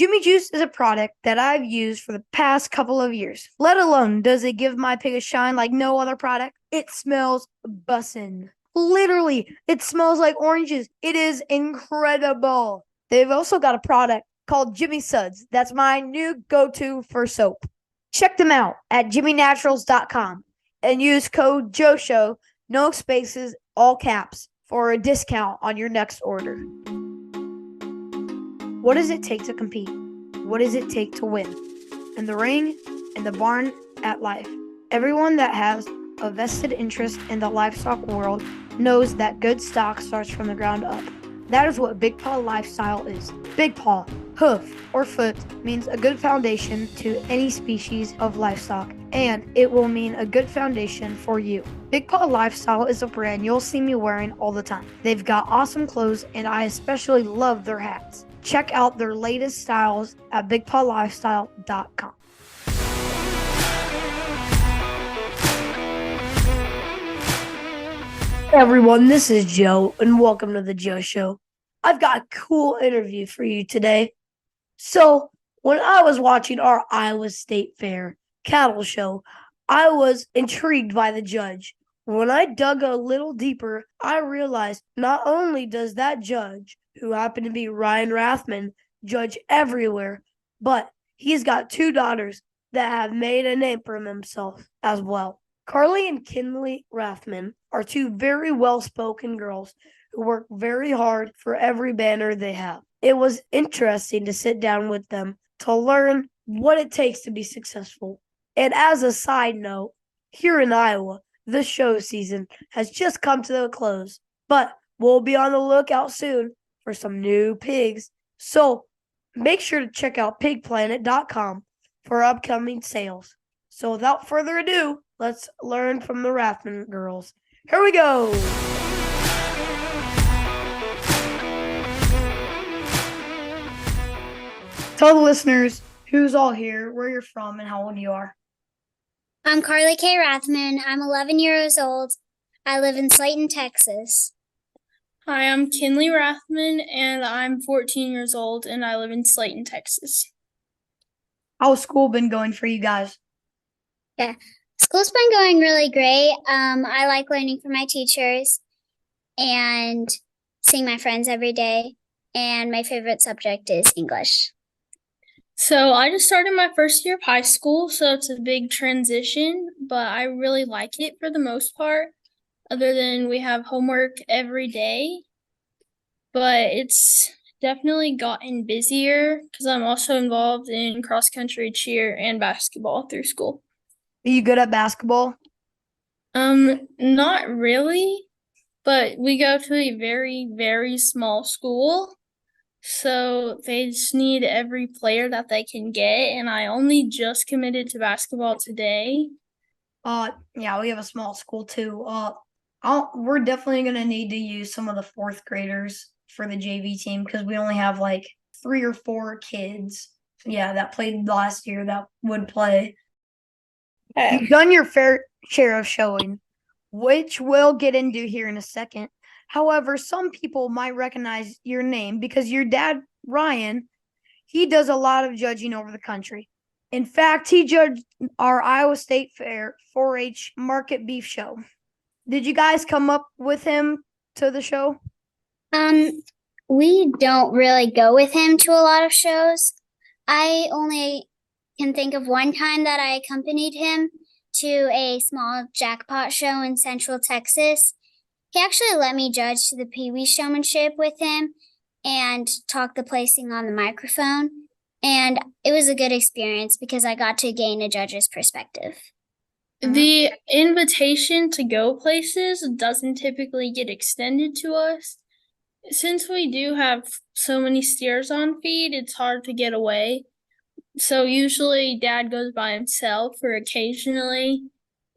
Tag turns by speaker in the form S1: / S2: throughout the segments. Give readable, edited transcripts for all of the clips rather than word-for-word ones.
S1: Jimmy Juice is a product that I've used for the past couple of years. Let alone does it give my pig a shine like no other product. It smells bussin'. Literally, it smells like oranges. It is incredible. They've also got a product called Jimmy Suds. That's my new go-to for soap. Check them out at jimmynaturals.com and use code JOSHOW, no spaces, all caps, for a discount on your next order. What does it take to compete? What does it take to win? In the ring, in the barn, at life. Everyone that has a vested interest in the livestock world knows that good stock starts from the ground up. That is what Big Paw Lifestyle is. Big Paw, hoof, or foot means a good foundation to any species of livestock, and it will mean a good foundation for you. Big Paw Lifestyle is a brand you'll see me wearing all the time. They've got awesome clothes, and I especially love their hats. Check out their latest styles at bigpawlifestyle.com. Hey everyone, this is Joe, and welcome to the Joe Show. I've got a cool interview for you today. So, when I was watching our Iowa State Fair cattle show, I was intrigued by the judge. When I dug a little deeper, I realized not only does that judge, who happened to be Ryan Rathmann, judge everywhere, but he's got two daughters that have made a name for himself as well. Karlee and Kinlee Rathmann are two very well-spoken girls who work very hard for every banner they have. It was interesting to sit down with them to learn what it takes to be successful. And as a side note, here in Iowa, the show season has just come to a close, but we'll be on the lookout soon for some new pigs. So make sure to check out pigplanet.com for upcoming sales. So without further ado, let's learn from the Rathmann girls. Here we go. Tell the listeners who's all here, where you're from, and how old you are.
S2: I'm Karlee K. Rathmann. I'm 11 years old. I live in Slayton, Texas.
S3: Hi, I'm Kinlee Rathmann, and I'm 14 years old, and I live in Slayton, Texas.
S1: How's school been going for you guys?
S2: Yeah, school's been going really great. I like learning from my teachers and seeing my friends every day, and my favorite subject is English.
S3: So I just started my first year of high school, so it's a big transition, but I really like it for the most part, other than we have homework every day. But it's definitely gotten busier because I'm also involved in cross-country cheer and basketball through school.
S1: Are you good at basketball?
S3: Not really, but we go to a very, very small school. So they just need every player that they can get, and I only just committed to basketball today.
S1: Yeah, we have a small school too. We're definitely gonna need to use some of the fourth graders for the JV team because we only have like 3 or 4 kids. Yeah, that played last year that would play. You've done your fair share of showing, which we'll get into here in a second. However, some people might recognize your name because your dad, Ryan, he does a lot of judging over the country. In fact, he judged our Iowa State Fair 4-H market beef show. Did you guys come up with him to the show?
S2: We don't really go with him to a lot of shows. I only can think of one time that I accompanied him to a small jackpot show in Central Texas. He actually let me judge the Pee-wee showmanship with him and talk the placing on the microphone. And it was a good experience because I got to gain a judge's perspective.
S3: The invitation to go places doesn't typically get extended to us. Since we do have so many steers on feed, it's hard to get away. So usually Dad goes by himself, or occasionally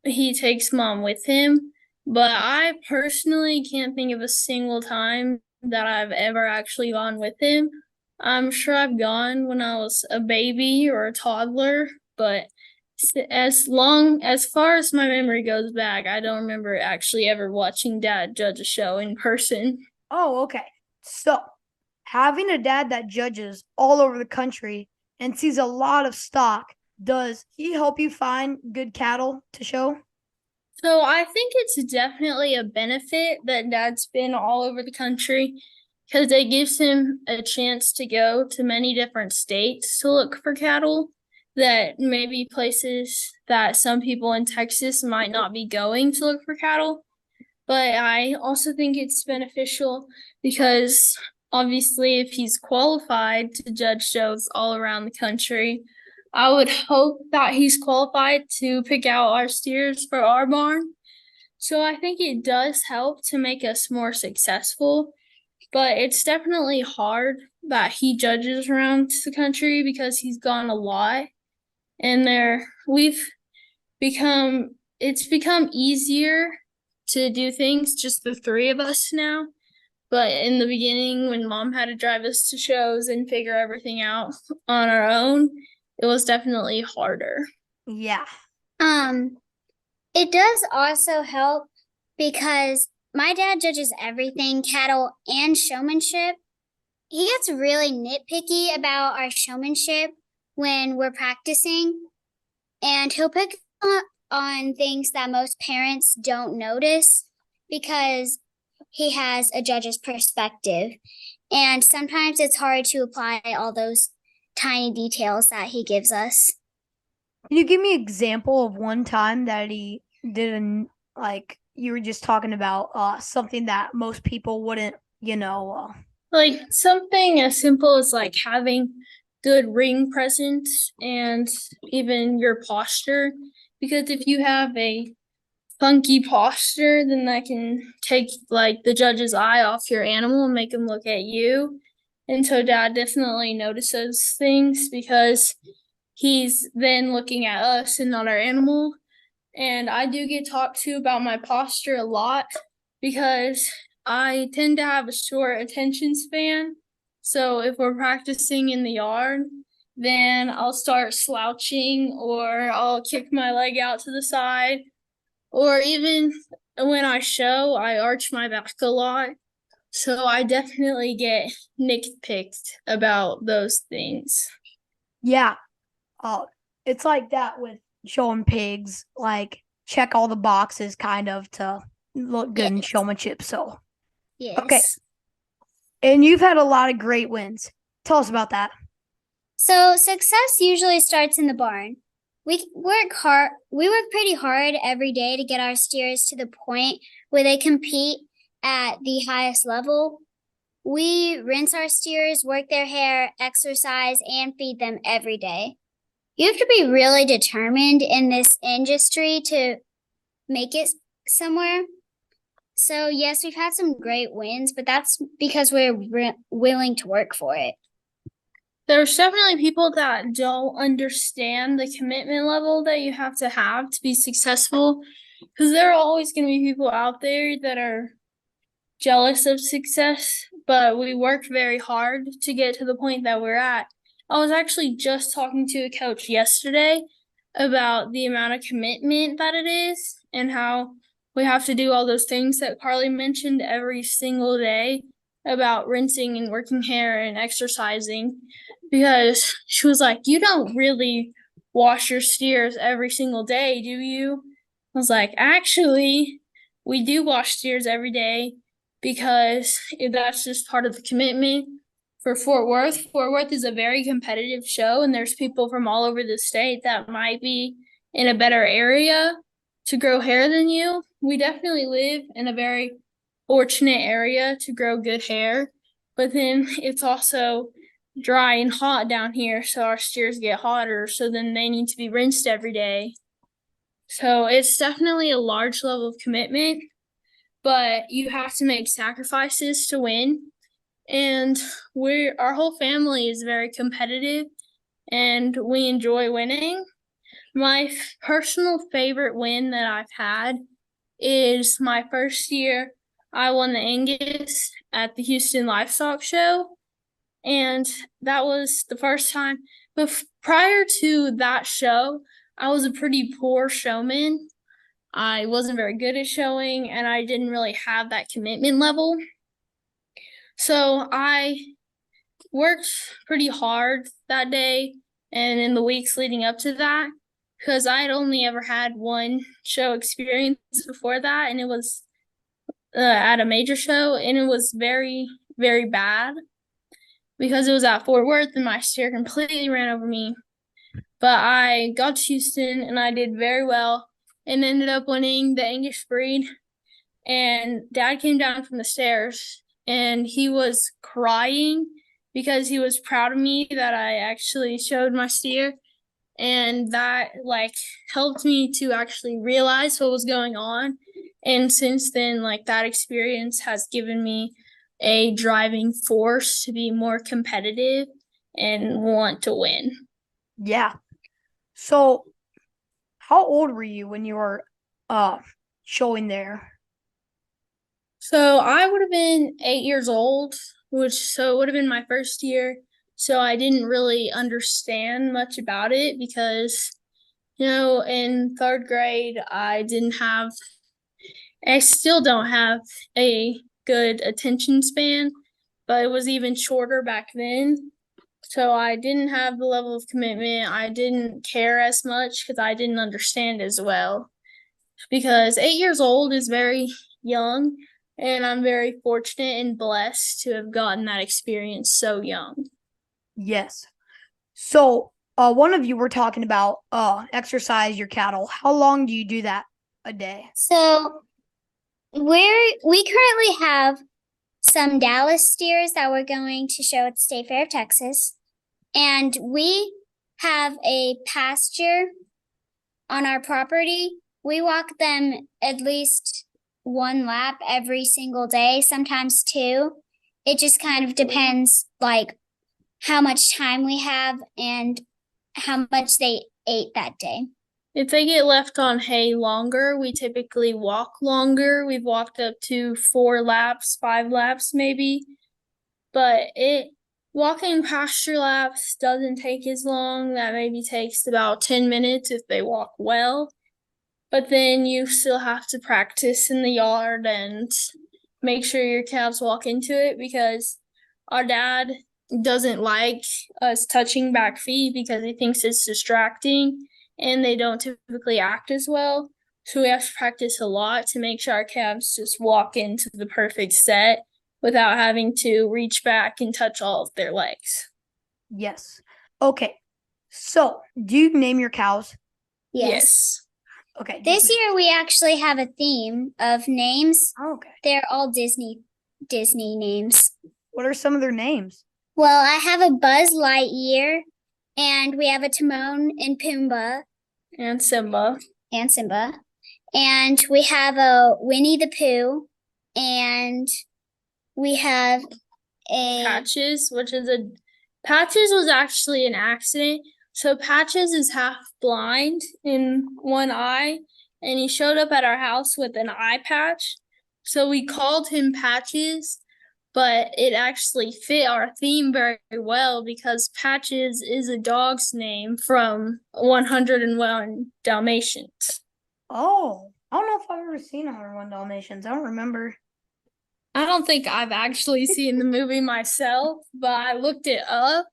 S3: he takes Mom with him. But I personally can't think of a single time that I've ever actually gone with him. I'm sure I've gone when I was a baby or a toddler, but as far as my memory goes back, I don't remember actually ever watching Dad judge a show in person.
S1: Oh, okay. So, having a dad that judges all over the country and sees a lot of stock, does he help you find good cattle to show?
S3: So I think it's definitely a benefit that Dad's been all over the country because it gives him a chance to go to many different states to look for cattle that maybe places that some people in Texas might not be going to look for cattle. But I also think it's beneficial because obviously, if he's qualified to judge shows all around the country, I would hope that he's qualified to pick out our steers for our barn. So I think it does help to make us more successful, but it's definitely hard that he judges around the country because he's gone a lot. And it's become easier to do things, just the three of us now. But in the beginning, when Mom had to drive us to shows and figure everything out on our own, it was definitely harder.
S1: Yeah.
S2: It does also help because my dad judges everything, cattle and showmanship. He gets really nitpicky about our showmanship when we're practicing, and he'll pick on things that most parents don't notice because he has a judge's perspective. And sometimes it's hard to apply all those tiny details that he gives us.
S1: Can you give me an example of one time that he didn't, like, you were just talking about something that most people wouldn't,
S3: Like something as simple as like having good ring presence and even your posture. Because if you have a funky posture, then that can take like the judge's eye off your animal and make him look at you. And so Dad definitely notices things because he's then looking at us and not our animal. And I do get talked to about my posture a lot because I tend to have a short attention span. So if we're practicing in the yard, then I'll start slouching or I'll kick my leg out to the side. Or even when I show, I arch my back a lot. So I definitely get nitpicked about those things.
S1: Yeah. It's like that with showing pigs, like check all the boxes kind of to look good in
S2: Yes.
S1: showmanship. So,
S2: Yes.
S1: okay. And you've had a lot of great wins. Tell us about that.
S2: So success usually starts in the barn. We work pretty hard every day to get our steers to the point where they compete at the highest level. We rinse our steers, work their hair, exercise, and feed them every day. You have to be really determined in this industry to make it somewhere. So yes, we've had some great wins, but that's because we're willing to work for it.
S3: There's definitely people that don't understand the commitment level that you have to be successful, because there are always going to be people out there that are jealous of success, but we work very hard to get to the point that we're at. I was actually just talking to a coach yesterday about the amount of commitment that it is and how we have to do all those things that Karlee mentioned every single day about rinsing and working hair and exercising, because she was like, you don't really wash your steers every single day, do you? I was like, actually, we do wash steers every day because that's just part of the commitment. For Fort Worth, Fort Worth is a very competitive show, and there's people from all over the state that might be in a better area to grow hair than you. We definitely live in a very fortunate area to grow good hair, but then it's also dry and hot down here, so our steers get hotter, so then they need to be rinsed every day. So it's definitely a large level of commitment, but you have to make sacrifices to win. And our whole family is very competitive and we enjoy winning. My personal favorite win that I've had is my first year I won the Angus at the Houston Livestock Show. And that was the first time. But prior to that show, I was a pretty poor showman. I wasn't very good at showing, and I didn't really have that commitment level. So I worked pretty hard that day and in the weeks leading up to that, because I had only ever had one show experience before that, and it was at a major show, and it was very, very bad because it was at Fort Worth and my steer completely ran over me. But I got to Houston and I did very well and ended up winning the English breed. And Dad came down from the stairs and he was crying because he was proud of me that I actually showed my steer. And that helped me to actually realize what was going on. And since then, that experience has given me a driving force to be more competitive and want to win.
S1: Yeah. So, how old were you when you were showing there?
S3: So I would have been 8 years old, so it would have been my first year. So I didn't really understand much about it because, in third grade, I still don't have a good attention span, but it was even shorter back then. So I didn't have the level of commitment. I didn't care as much because I didn't understand as well. Because 8 years old is very young, and I'm very fortunate and blessed to have gotten that experience so young.
S1: Yes. So, one of you were talking about exercise your cattle. How long do you do that a day?
S2: So we currently have some Dallas steers that we're going to show at the State Fair of Texas. And we have a pasture on our property. We walk them at least one lap every single day, sometimes two. It just kind of depends how much time we have and how much they ate that day.
S3: If they get left on hay longer, we typically walk longer. We've walked up to 4 laps, 5 laps maybe. But walking pasture laps doesn't take as long. That maybe takes about 10 minutes if they walk well. But then you still have to practice in the yard and make sure your calves walk into it, because our dad doesn't like us touching back feet because he thinks it's distracting and they don't typically act as well. So we have to practice a lot to make sure our calves just walk into the perfect set without having to reach back and touch all of their legs.
S1: Yes. Okay. So, do you name your cows?
S3: Yes.
S1: Okay.
S2: This year we actually have a theme of names.
S1: Okay.
S2: They're all Disney names.
S1: What are some of their names?
S2: Well, I have a Buzz Lightyear, and we have a Timon and Pumbaa.
S3: And Simba.
S2: And we have a Winnie the Pooh, and we have a
S3: Patches, Patches was actually an accident. So Patches is half blind in one eye, and he showed up at our house with an eye patch. So we called him Patches, but it actually fit our theme very well because Patches is a dog's name from 101 Dalmatians.
S1: Oh, I don't know if I've ever seen 101 Dalmatians. I don't remember.
S3: I don't think I've actually seen the movie myself, but I looked it up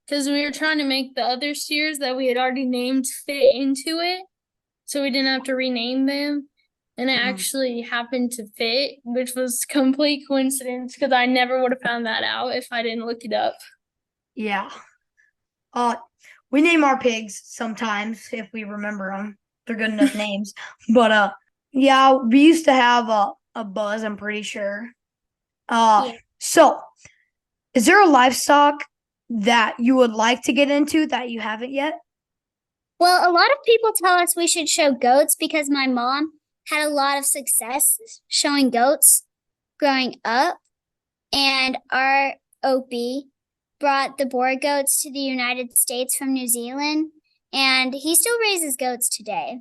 S3: because we were trying to make the other steers that we had already named fit into it, so we didn't have to rename them. And it actually happened to fit, which was complete coincidence because I never would have found that out if I didn't look it up.
S1: Yeah. We name our pigs sometimes if we remember them. They're good enough names. But yeah, we used to have a Buzz, I'm pretty sure. So is there a livestock that you would like to get into that you haven't yet?
S2: Well, a lot of people tell us we should show goats because my mom had a lot of success showing goats growing up, and our Opie brought the boar goats to the United States from New Zealand, and he still raises goats today.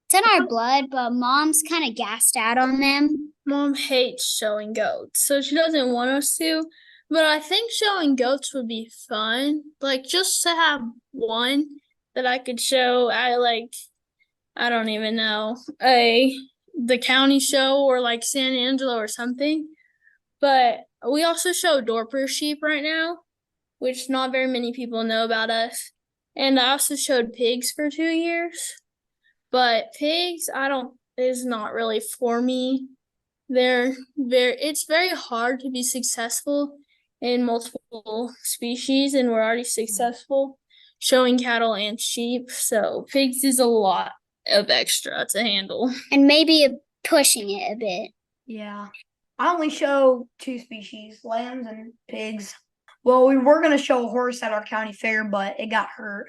S2: It's in our blood, but Mom's kind of gassed out on them.
S3: Mom hates showing goats, so she doesn't want us to. But I think showing goats would be fun. Just to have one that I could show at, I don't even know, the county show or San Angelo or something. But we also show Dorper sheep right now, which not very many people know about us. And I also showed pigs for 2 years. But pigs, is not really for me. It's very hard to be successful in multiple species, and we're already successful showing cattle and sheep. So pigs is a lot of extra to handle.
S2: And maybe pushing it a bit.
S1: Yeah. I only show 2 species, lambs and pigs. Well, we were going to show a horse at our county fair, but it got hurt.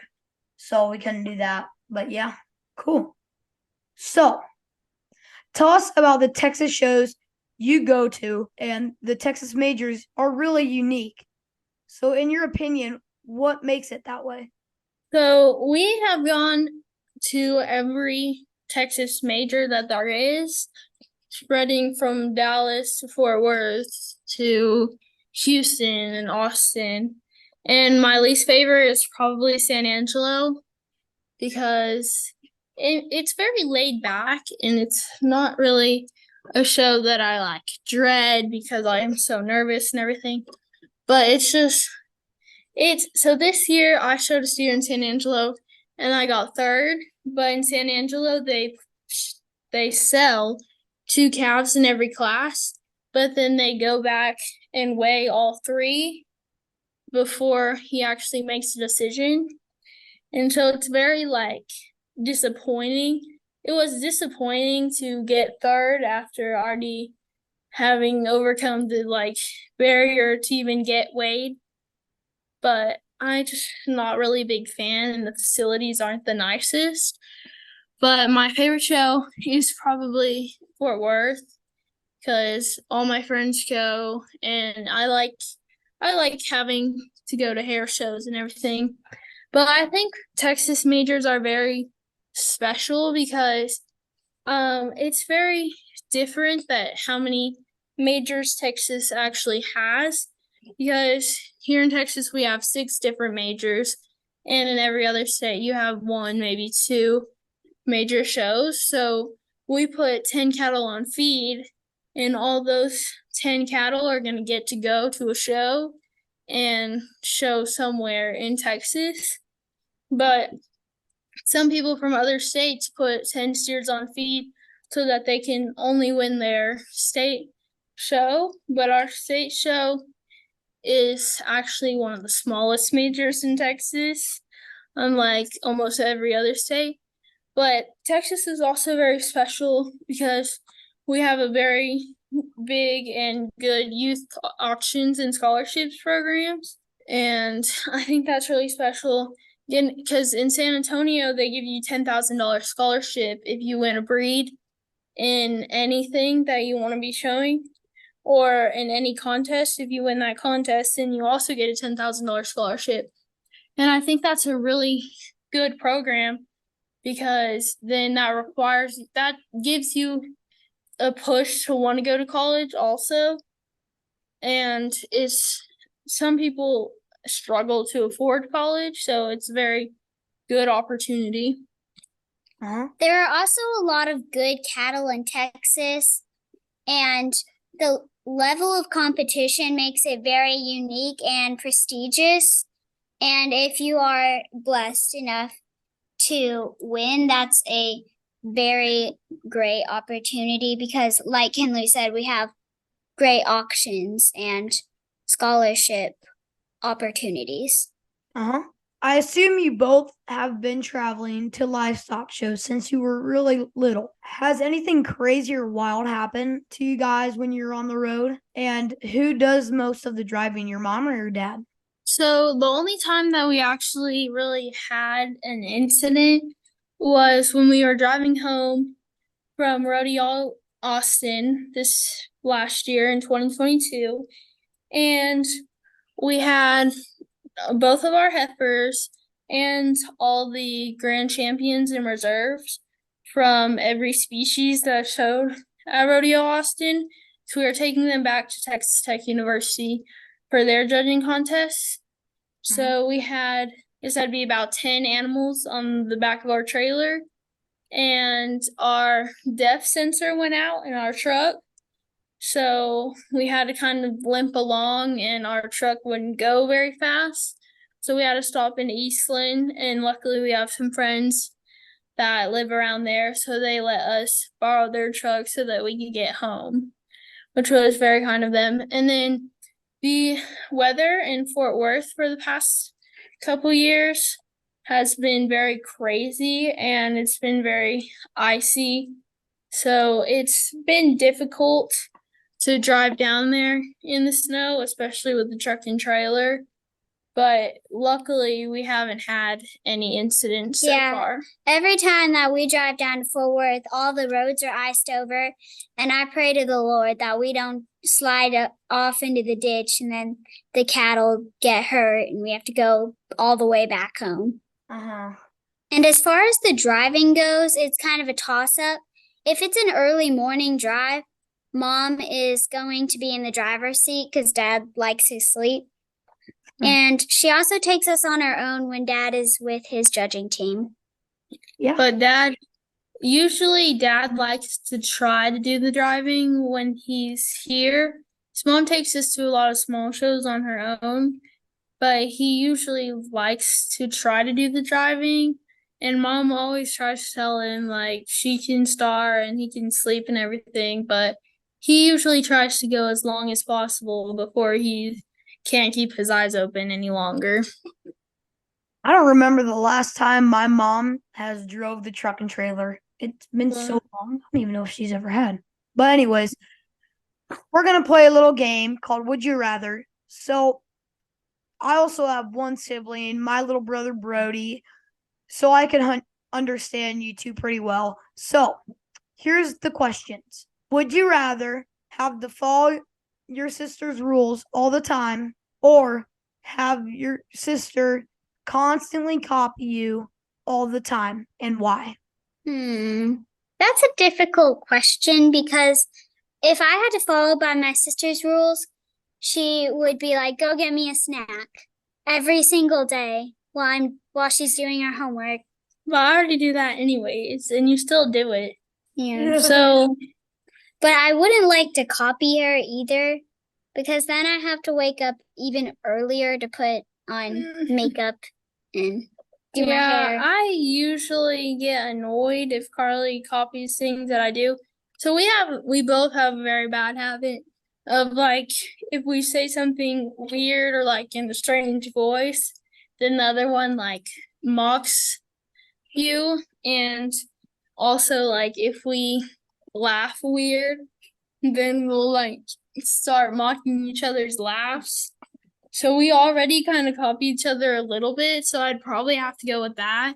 S1: So we couldn't do that. But yeah, cool. So tell us about the Texas shows you go to, and the Texas majors are really unique. So, in your opinion, what makes it that way?
S3: So we have gone to every Texas major that there is, spreading from Dallas to Fort Worth to Houston and Austin. And my least favorite is probably San Angelo because it's very laid back and it's not really a show that I like dread because I am so nervous and everything. But so this year I showed a steer in San Angelo and I got third. But in San Angelo they sell 2 calves in every class, but then they go back and weigh all 3 before he actually makes a decision. And so it's very disappointing. It was disappointing to get third after already having overcome the barrier to even get weighed. But I just not really a big fan and the facilities aren't the nicest. But my favorite show is probably Fort Worth because all my friends go and I like having to go to hair shows and everything. But I think Texas majors are very special because it's very different that how many majors Texas actually has, because here in Texas we have 6 different majors, and in every other state you have 1, maybe 2 major shows. So we put 10 cattle on feed, and all those 10 cattle are going to get to go to a show and show somewhere in Texas. But some people from other states put 10 steers on feed so that they can only win their state show. But our state show is actually one of the smallest majors in Texas, unlike almost every other state. But Texas is also very special because we have a very big and good youth auctions and scholarships programs. And I think that's really special. Again, because in San Antonio, they give you $10,000 scholarship if you win a breed in anything that you want to be showing, or in any contest. If you win that contest, then you also get a $10,000 scholarship. And I think that's a really good program because then that gives you a push to want to go to college also. And some people struggle to afford college, so it's a very good opportunity.
S2: There are also a lot of good cattle in Texas, and the level of competition makes it very unique and prestigious. And if you are blessed enough to win, that's a very great opportunity because, like Kinlee said, we have great auctions and scholarship opportunities.
S1: I assume you both have been traveling to livestock shows since you were really little. Has anything crazy or wild happened to you guys when you're on the road? And who does most of the driving, your mom or your dad?
S3: So the only time that we actually really had an incident was when we were driving home from Rodeo Austin this last year in 2022. And we had both of our heifers and all the grand champions and reserves from every species that showed at Rodeo Austin. So we were taking them back to Texas Tech University for their judging contests. So we had, that'd be about 10 animals on the back of our trailer, and our depth sensor went out in our truck. So we had to kind of limp along, and our truck wouldn't go very fast. So we had to stop in Eastland, and luckily we have some friends that live around there, so they let us borrow their truck so that we could get home, which was very kind of them. And then the weather in Fort Worth for the past couple years has been very crazy, and it's been very icy. So it's been difficult to drive down there in the snow, especially with the truck and trailer. But luckily, we haven't had any incidents so far.
S2: Every time that we drive down to Fort Worth, all the roads are iced over, and I pray to the Lord that we don't slide off into the ditch and then the cattle get hurt and we have to go all the way back home. And as far as the driving goes, it's kind of a toss-up. If it's an early morning drive, Mom is going to be in the driver's seat because Dad likes his sleep. And she also takes us on our own when Dad is with his judging team.
S1: Yeah.
S3: But usually Dad likes to try to do the driving when he's here. His mom takes us to a lot of small shows on her own, but he usually likes to try to do the driving. And Mom always tries to tell him, like, she can star and he can sleep and everything, but he usually tries to go as long as possible before he can't keep his eyes open any longer.
S1: I don't remember the last time my mom has drove the truck and trailer. It's been so long. I don't even know if she's ever had. But anyways, we're going to play a little game called Would You Rather. So I also have one sibling, my little brother Brody, so I can understand you two pretty well. So here's the questions. Would you rather have to follow your sister's rules all the time, or have your sister constantly copy you all the time, and why?
S2: That's a difficult question because if I had to follow by my sister's rules, she would be like, go get me a snack every single day while she's doing her homework.
S3: Well, I already do that anyways, and you still do it.
S2: Yeah.
S3: So,
S2: but I wouldn't like to copy her either, because then I have to wake up even earlier to put on makeup and do my hair.
S3: I usually get annoyed if Karlee copies things that I do. So we both have a very bad habit of, like, if we say something weird or like in a strange voice, then the other one like mocks you. And also, like, if we laugh weird, then we'll like start mocking each other's laughs. So we already kind of copy each other a little bit, so I'd probably have to go with that,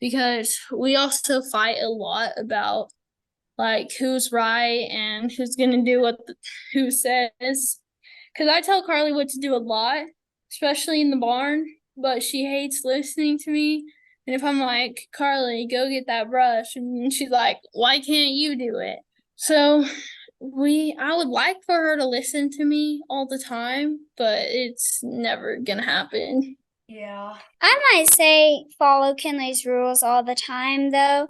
S3: because we also fight a lot about, like, who's right and who's gonna do who says. Because I tell Karlee what to do a lot, especially in the barn, but she hates listening to me. And if I'm like, Karlee, go get that brush, and she's like, why can't you do it? So I would like for her to listen to me all the time, but it's never gonna happen.
S1: Yeah.
S2: I might say follow Kinley's rules all the time though,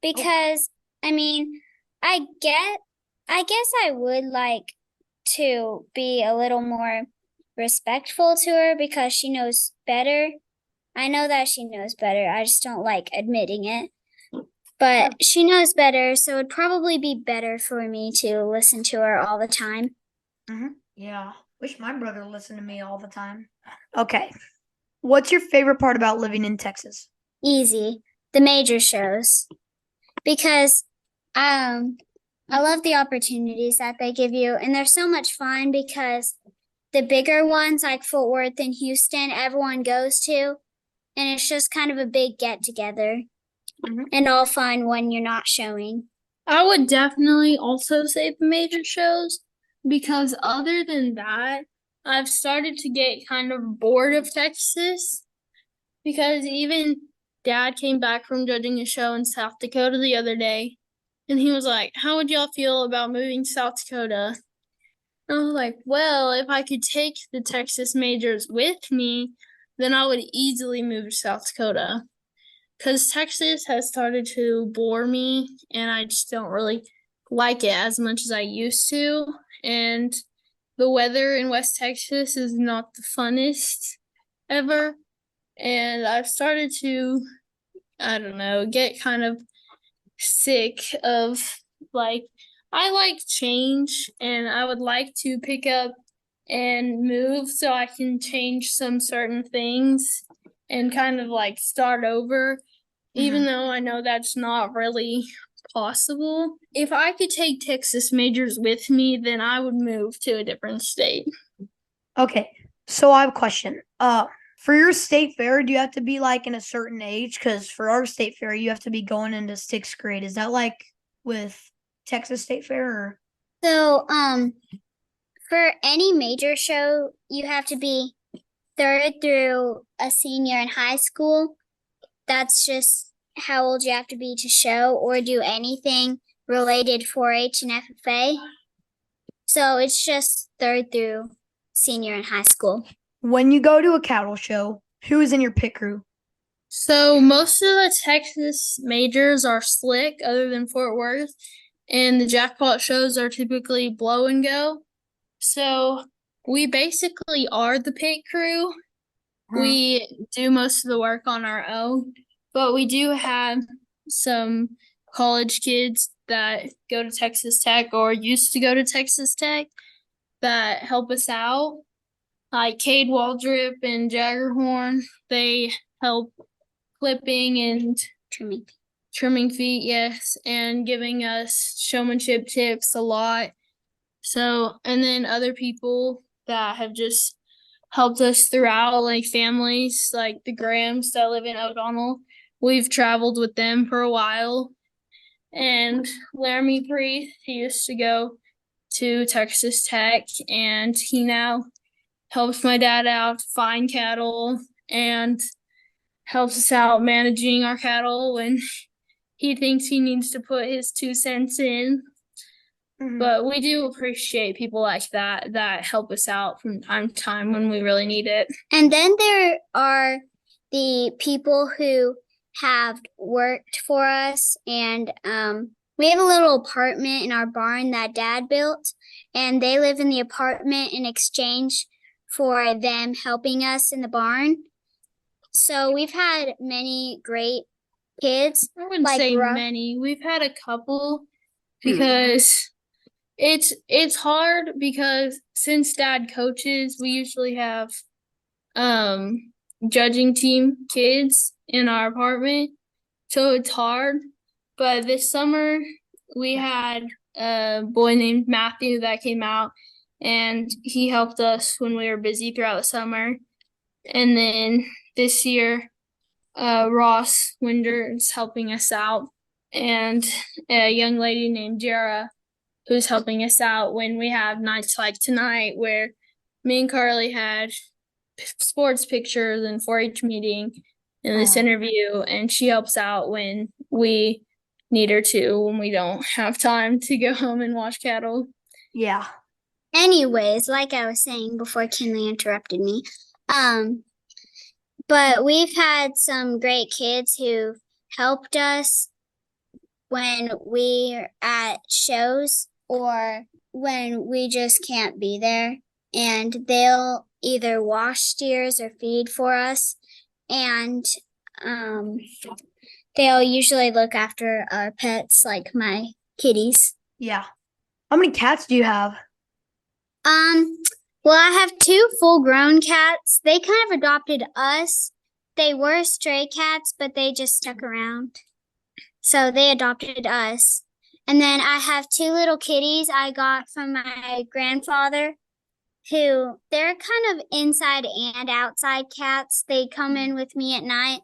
S2: because I mean, I guess I would like to be a little more respectful to her because she knows better. I know that she knows better. I just don't like admitting it. But she knows better, so it'd probably be better for me to listen to her all the time.
S1: Yeah. Wish my brother listened to me all the time. Okay. What's your favorite part about living in Texas?
S2: Easy. The major shows. Because I love the opportunities that they give you, and they're so much fun because the bigger ones like Fort Worth and Houston, everyone goes to, and it's just kind of a big get together. And all fun when you're not showing.
S3: I would definitely also say the major shows, because other than that, I've started to get kind of bored of Texas, because even Dad came back from judging a show in South Dakota the other day, and he was like, how would y'all feel about moving to South Dakota? And I was like, well, if I could take the Texas majors with me, then I would easily move to South Dakota. Because Texas has started to bore me, and I just don't really like it as much as I used to. And the weather in West Texas is not the funnest ever. And I've started to, I don't know, get kind of sick of like, I like change and I would like to pick up and move so I can change some certain things and kind of like start over, even though I know that's not really possible. If I could take Texas majors with me, then I would move to a different state.
S1: Okay, so I have a question. For your state fair, do you have to be like in a certain age? Because for our state fair, you have to be going into 6th grade. Is that like with Texas State Fair? Or?
S2: So, for any major show, you have to be third through a senior in high school. That's just how old you have to be to show or do anything related 4-H and FFA. So it's just third through senior in high school.
S1: When you go to a cattle show, who is in your pit crew?
S3: So most of the Texas majors are slick, other than Fort Worth, and the jackpot shows are typically blow and go. So we basically are the pit crew. We do most of the work on our own, but we do have some college kids that go to Texas Tech or used to go to Texas Tech that help us out. Like Cade Waldrip and Jaggerhorn, they help clipping and trimming feet, yes, and giving us showmanship tips a lot. So, and then other people that have just helped us throughout, like families, like the Grahams that live in O'Donnell. We've traveled with them for a while. And Laramie Priest, he used to go to Texas Tech, and he now helps my dad out find cattle and helps us out managing our cattle when he thinks he needs to put his 2 cents in. But we do appreciate people like that help us out from time to time when we really need it.
S2: And then there are the people who have worked for us, and we have a little apartment in our barn that Dad built, and they live in the apartment in exchange for them helping us in the barn. So we've had many great kids.
S3: I wouldn't say many. We've had a couple because it's hard because since Dad coaches, we usually have judging team kids in our apartment. So it's hard. But this summer we had a boy named Matthew that came out, and he helped us when we were busy throughout the summer. And then this year, Ross Winder is helping us out, and a young lady named Jara who's helping us out when we have nights like tonight where me and Karlee had sports pictures and 4-H meeting in this interview, and she helps out when we need her to, when we don't have time to go home and watch cattle.
S1: Yeah.
S2: Anyways, like I was saying before Kinlee interrupted me, but we've had some great kids who helped us when we're at shows or when we just can't be there, and they'll either wash steers or feed for us, and they'll usually look after our pets, like my kitties.
S1: Yeah. How many cats do you have?
S2: Well, I have 2 full-grown cats. They kind of adopted us. They were stray cats, but they just stuck around. So they adopted us. And then I have 2 little kitties I got from my grandfather, who they're kind of inside and outside cats. They come in with me at night,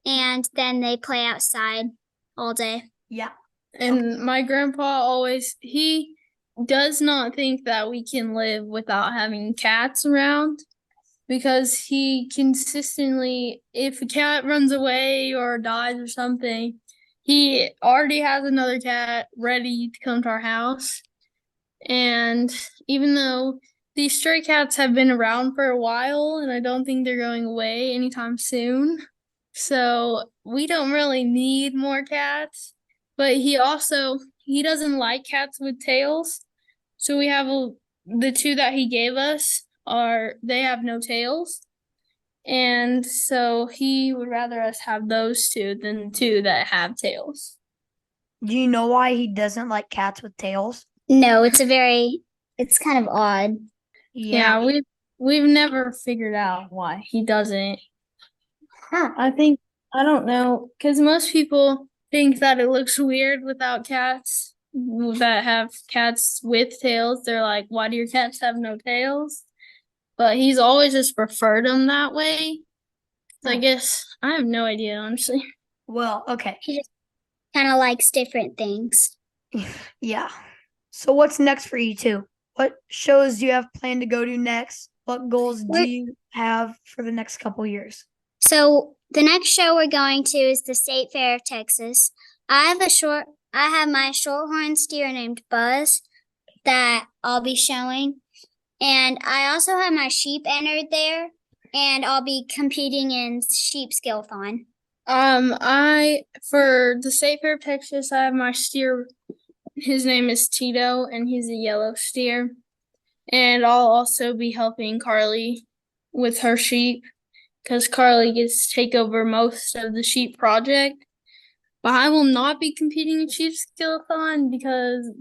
S2: and then they play outside all day.
S1: Yeah.
S3: And my grandpa he does not think that we can live without having cats around, because he consistently, if a cat runs away or dies or something, he already has another cat ready to come to our house. And even though these stray cats have been around for a while, and I don't think they're going away anytime soon, so we don't really need more cats. but he doesn't like cats with tails. So we have the two that he gave us they have no tails. And so he would rather us have those two than two that have tails.
S1: Do you know why he doesn't like cats with tails?
S2: No, it's kind of odd.
S3: Yeah, we've never figured out why he doesn't.
S1: Huh.
S3: I don't know, because most people think that it looks weird without cats that have cats with tails. They're like, why do your cats have no tails? But he's always just preferred them that way. So I guess I have no idea, honestly.
S1: Well, okay.
S2: He just kind of likes different things.
S1: Yeah. So what's next for you two? What shows do you have planned to go to next? What goals do you have for the next couple years?
S2: So the next show we're going to is the State Fair of Texas. I have my shorthorn steer named Buzz that I'll be showing. And I also have my sheep entered there, and I'll be competing in sheep skillthon.
S3: For the State Fair of Texas, I have my steer. His name is Tito, and he's a yellow steer. And I'll also be helping Karlee with her sheep, because Karlee gets to take over most of the sheep project. But I will not be competing in sheep skillthon because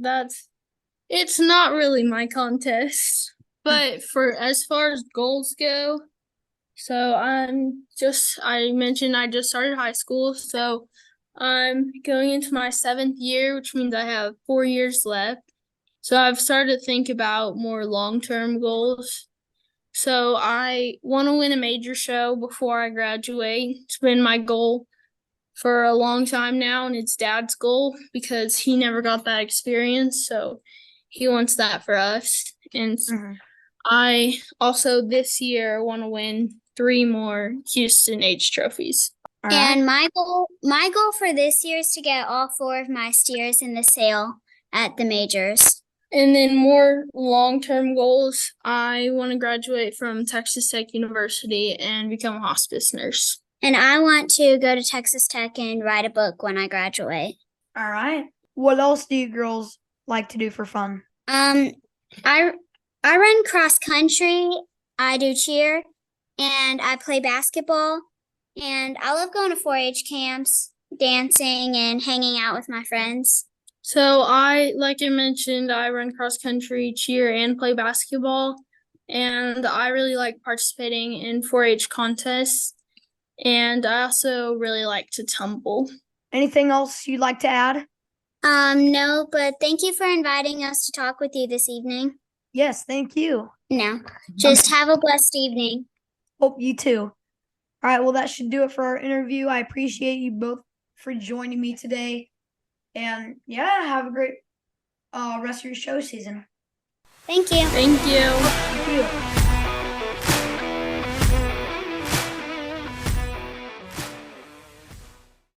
S3: it's not really my contest. But for as far as goals go, so I mentioned I just started high school, so I'm going into my 7th year, which means I have 4 years left. So I've started to think about more long-term goals. So I want to win a major show before I graduate. It's been my goal for a long time now, and it's Dad's goal because he never got that experience. So he wants that for us. And I also this year want to win 3 more Houston H trophies.
S2: And my goal for this year is to get all 4 of my steers in the sale at the majors.
S3: And then more long-term goals, I want to graduate from Texas Tech University and become a hospice nurse.
S2: And I want to go to Texas Tech and write a book when I graduate.
S1: All right. What else do you girls like to do for fun?
S2: I run cross country, I do cheer, and I play basketball. And I love going to 4-H camps, dancing, and hanging out with my friends.
S3: So like I mentioned, I run cross country, cheer, and play basketball. And I really like participating in 4-H contests. And I also really like to tumble.
S1: Anything else you'd like to add?
S2: No, but thank you for inviting us to talk with you this evening.
S1: Yes, thank you.
S2: No, just have a blessed evening.
S1: Hope you too. All right, well, that should do it for our interview. I appreciate you both for joining me today. And yeah, have a great rest of your show season.
S2: Thank you.
S3: Thank you.
S1: Thank you.